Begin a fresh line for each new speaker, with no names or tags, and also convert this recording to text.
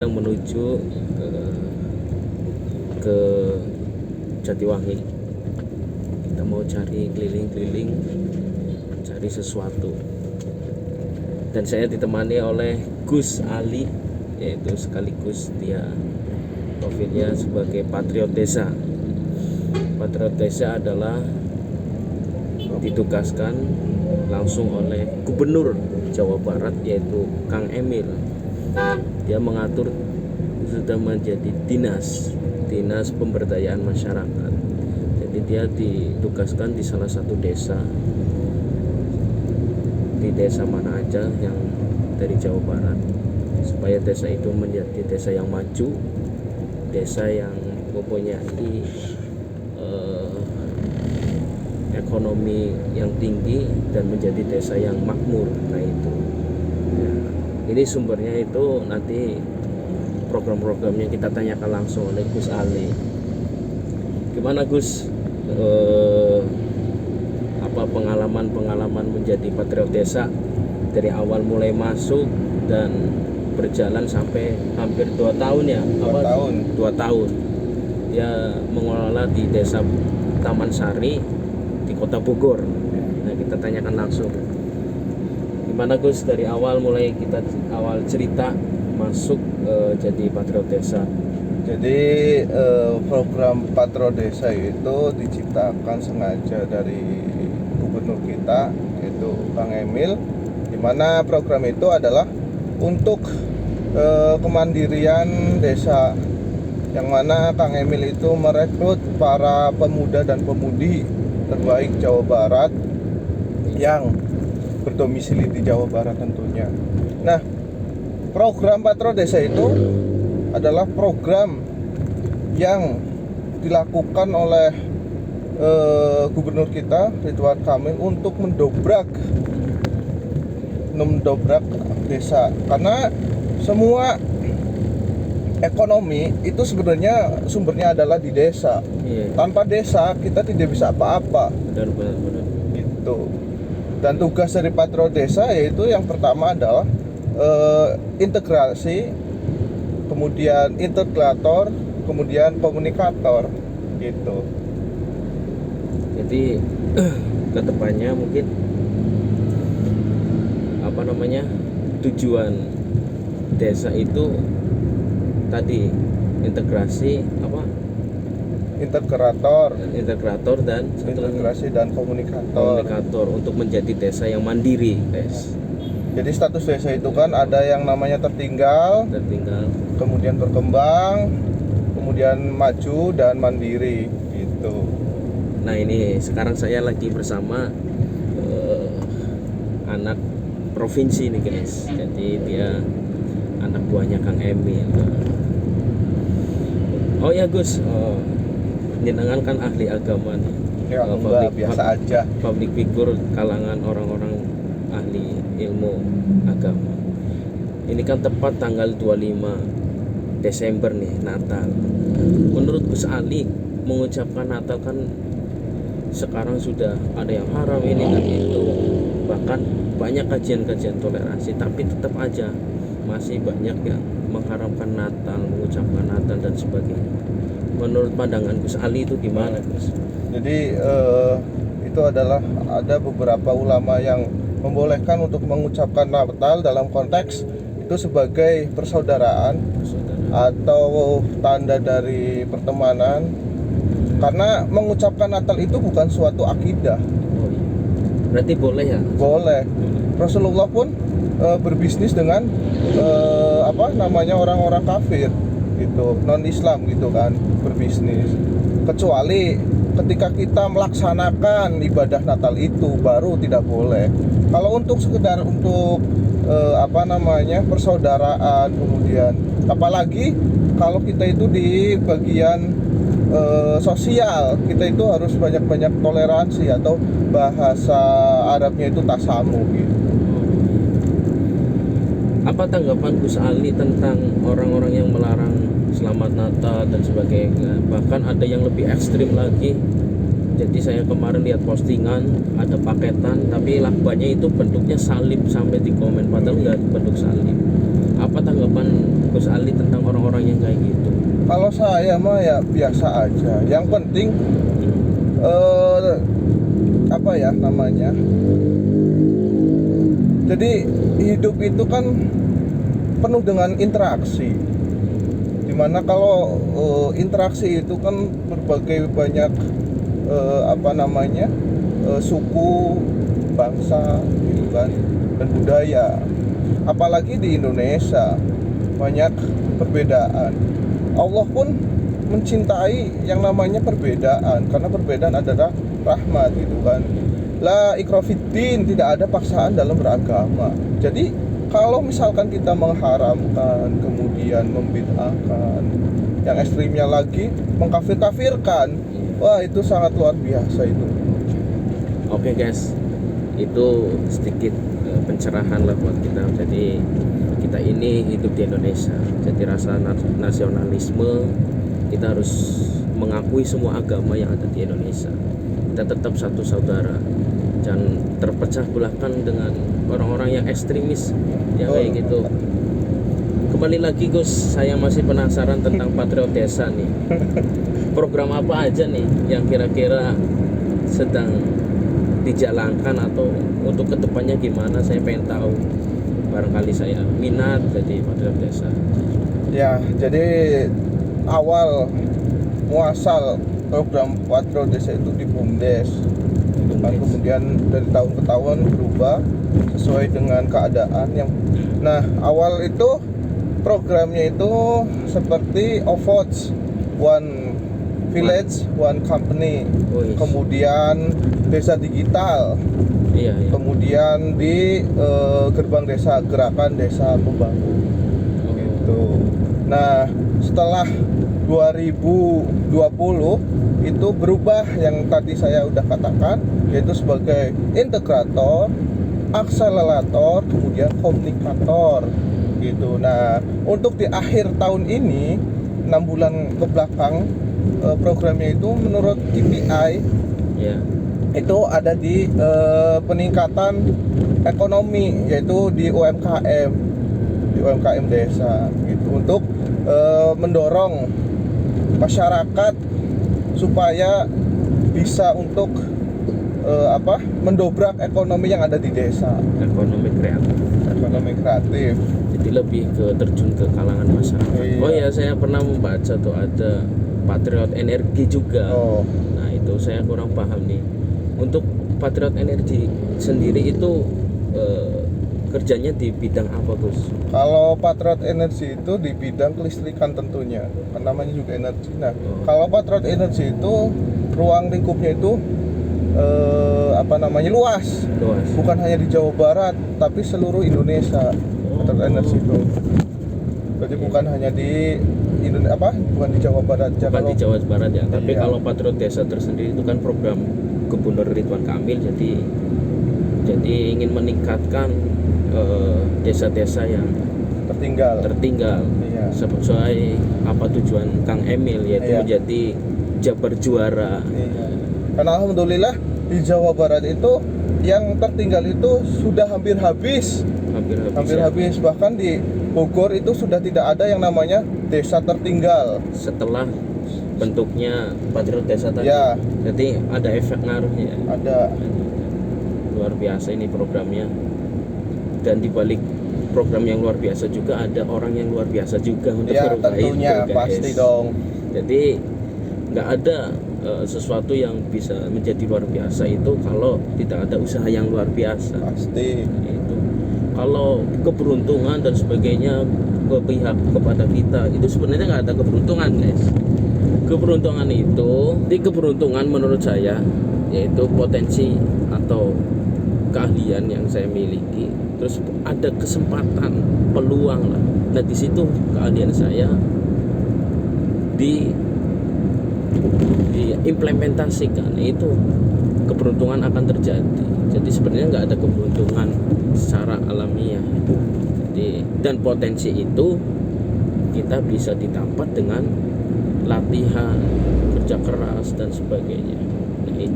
yang menuju ke Jatiwangi. Kita mau cari keliling-keliling, cari sesuatu. Dan saya ditemani oleh Gus Ali, yaitu sekaligus dia profilnya sebagai patriot desa. Patriot desa adalah ditugaskan langsung oleh Gubernur Jawa Barat, yaitu Kang Emil. Dia mengatur, sudah menjadi dinas pemberdayaan masyarakat. Jadi dia ditugaskan di salah satu desa, di desa mana aja yang dari Jawa Barat, supaya desa itu menjadi desa yang maju, desa yang mempunyai ekonomi yang tinggi dan menjadi desa yang makmur. Nah itu ya, ini sumbernya itu nanti program-programnya kita tanyakan langsung oleh Gus Ali. Gimana Gus, apa pengalaman menjadi patriot desa dari awal mulai masuk dan berjalan sampai hampir 2 tahun ya? 2 tahun dia mengelola di desa Taman Sari di Kota Bogor. Nah kita tanyakan langsung gimana Gus dari awal mulai kita awal cerita masuk jadi patriot desa.
Jadi program patriot desa itu diciptakan sengaja dari gubernur kita, yaitu Kang Emil, di mana program itu adalah untuk kemandirian desa, yang mana Kang Emil itu merekrut para pemuda dan pemudi terbaik Jawa Barat yang berdomisili di Jawa Barat tentunya. Nah, program patriot desa itu adalah program yang dilakukan oleh gubernur kita Ridwan Kamil untuk mendobrak desa, karena semua ekonomi itu sebenarnya sumbernya adalah di desa.
Iya.
Tanpa desa kita tidak bisa apa-apa.
Benar.
Itu. Dan tugas dari patriot desa yaitu yang pertama adalah integrasi, kemudian integrator, kemudian komunikator gitu.
Jadi kedepannya mungkin tujuan desa itu tadi integrasi integrator dan
integrasi dan komunikator
untuk menjadi desa yang mandiri, guys.
Jadi status desa itu kan ada yang namanya tertinggal, kemudian berkembang, kemudian maju dan mandiri gitu.
Nah ini sekarang saya lagi bersama anak provinsi nih guys. Jadi dia anak buahnya Kang Emil. Oh ya Gus, jenengan kan ahli agama nih.
Ya biasa aja.
Public figure kalangan orang-orang ahli ilmu agama. Ini kan tepat tanggal 25 Desember nih, Natal. Menurut Gus Ali, mengucapkan Natal kan sekarang sudah ada yang haram ini dan itu, bahkan banyak kajian-kajian toleransi, tapi tetap aja masih banyak yang mengharamkan Natal, mengucapkan Natal dan sebagainya. Menurut pandangan Gus Ali itu gimana Gus?
Jadi itu adalah ada beberapa ulama yang membolehkan untuk mengucapkan Natal dalam konteks itu sebagai persaudaraan atau tanda dari pertemanan, karena mengucapkan Natal itu bukan suatu akidah.
Oh iya. Berarti boleh ya?
Boleh. Rasulullah pun berbisnis dengan orang-orang kafir gitu, non Islam gitu kan, berbisnis. Kecuali ketika kita melaksanakan ibadah Natal itu baru tidak boleh. Kalau untuk sekedar untuk persaudaraan, kemudian apalagi kalau kita itu di bagian sosial, kita itu harus banyak-banyak toleransi, atau bahasa Arabnya itu tasamu gitu.
Apa tanggapan Gus Ali tentang orang-orang yang melarang selamat Natal dan sebagainya? Bahkan ada yang lebih ekstrim lagi. Jadi saya kemarin lihat postingan ada paketan tapi lakbannya itu bentuknya salib sampai di komen, padahal nggak bentuk salib. Apa tanggapan Gus Ali tentang orang-orang yang kayak gitu?
Kalau saya mah ya biasa aja. Yang penting apa ya namanya? Jadi hidup itu kan penuh dengan interaksi. Dimana kalau interaksi itu kan berbagai banyak apa namanya suku, bangsa, gitu kan, dan budaya. Apalagi di Indonesia banyak perbedaan. Allah pun mencintai yang namanya perbedaan, karena perbedaan adalah rahmat, gitu kan. La ikraha fiddin, tidak ada paksaan dalam beragama. Jadi kalau misalkan kita mengharamkan, kemudian membid'ahkan, yang ekstrimnya lagi mengkafir-kafirkan, wah itu sangat luar biasa itu.
Oke guys, itu sedikit pencerahan lah buat kita. Jadi kita ini hidup di Indonesia, jadi rasa nasionalisme, kita harus mengakui semua agama yang ada di Indonesia. Kita tetap satu saudara, jangan terpecah belahkan dengan orang-orang yang ekstremis yang kayak gitu. Kembali lagi Gus, saya masih penasaran tentang Patriot Desa nih. Program apa aja nih yang kira-kira sedang dijalankan atau untuk kedepannya gimana? Saya pengen tahu. Barangkali saya minat jadi Patriot Desa.
Ya, jadi awal muasal program Patriot Desa itu di BUMDes. Itu kan kemudian dari tahun ke tahun berubah sesuai dengan keadaan yang. Nah, awal itu programnya itu seperti OVODs, One Village, One Company. Kemudian desa digital.
Iya.
Kemudian di gerbang desa, gerakan desa membangun. Gitu. Nah, setelah 2020 itu berubah yang tadi saya udah katakan, yaitu sebagai integrator, akselerator, kemudian komunikator gitu. Nah, untuk di akhir tahun ini 6 bulan ke belakang programnya itu menurut KPI itu ada di peningkatan ekonomi, yaitu di UMKM desa gitu, untuk mendorong masyarakat supaya bisa untuk mendobrak ekonomi yang ada di desa.
Ekonomi kreatif. Jadi lebih ke terjun ke kalangan masyarakat.
Iya.
Oh ya, saya pernah membaca tuh ada Patriot Energi juga. Nah itu saya kurang paham nih. Untuk Patriot Energi sendiri itu kerjanya di bidang apa Gus?
Kalau Patriot Energi itu di bidang kelistrikan tentunya, kan namanya juga energi. Nah, kalau Patriot Energi itu ruang lingkupnya itu luas. Bukan hanya di Jawa Barat, tapi seluruh Indonesia. Patriot Energi itu. Berarti bukan hanya di bukan di Jawa Barat aja.
Bukan di Jawa Barat ya. Tapi
Iya.
kalau Patriot Desa tersendiri itu kan program Gubernur Ridwan Kamil, jadi ingin meningkatkan desa-desa yang tertinggal.
Iya.
Sesuai apa tujuan Kang Emil, yaitu menjadi Jabar juara.
Iya. Karena alhamdulillah di Jawa Barat itu yang tertinggal itu sudah hampir habis. Bahkan di Bogor itu sudah tidak ada yang namanya desa tertinggal
setelah bentuknya Patriot Desa tadi.
Ya.
Jadi ada efek ngaruhnya.
Ada.
Luar biasa ini programnya. Dan di balik program yang luar biasa juga ada orang yang luar biasa juga untuk berubah
tentunya
itu,
pasti dong.
Jadi nggak ada sesuatu yang bisa menjadi luar biasa itu kalau tidak ada usaha yang luar biasa.
Pasti.
Itu. Kalau keberuntungan dan sebagainya berpihak kepada kita, itu sebenarnya nggak ada keberuntungan, guys. Keberuntungan menurut saya yaitu potensi atau keahlian yang saya miliki, terus ada kesempatan, peluang lah. Nah di situ keahlian saya diimplementasikan, itu keberuntungan akan terjadi. Jadi sebenarnya nggak ada keberuntungan secara alamiah. Jadi, dan potensi itu kita bisa didapat dengan latihan, kerja keras dan sebagainya.